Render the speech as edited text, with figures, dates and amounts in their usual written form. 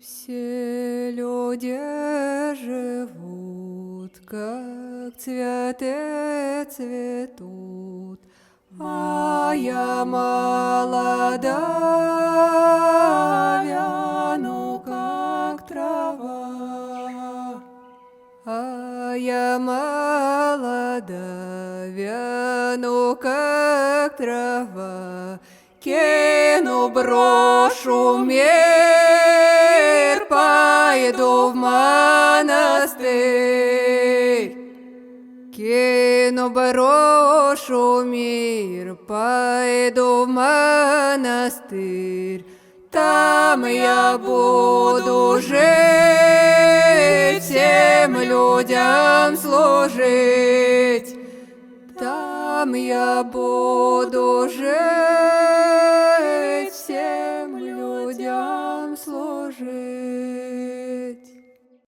Все люди живут, как цветы цветут, а я молода, вяну, как трава. А я молода, вяну, как трава, кину, брошу мир, пойду в монастырь. Кину, брошу мир, пойду в монастырь. Там я буду жить, всем людям служить. Там я буду жить, всем людям служить.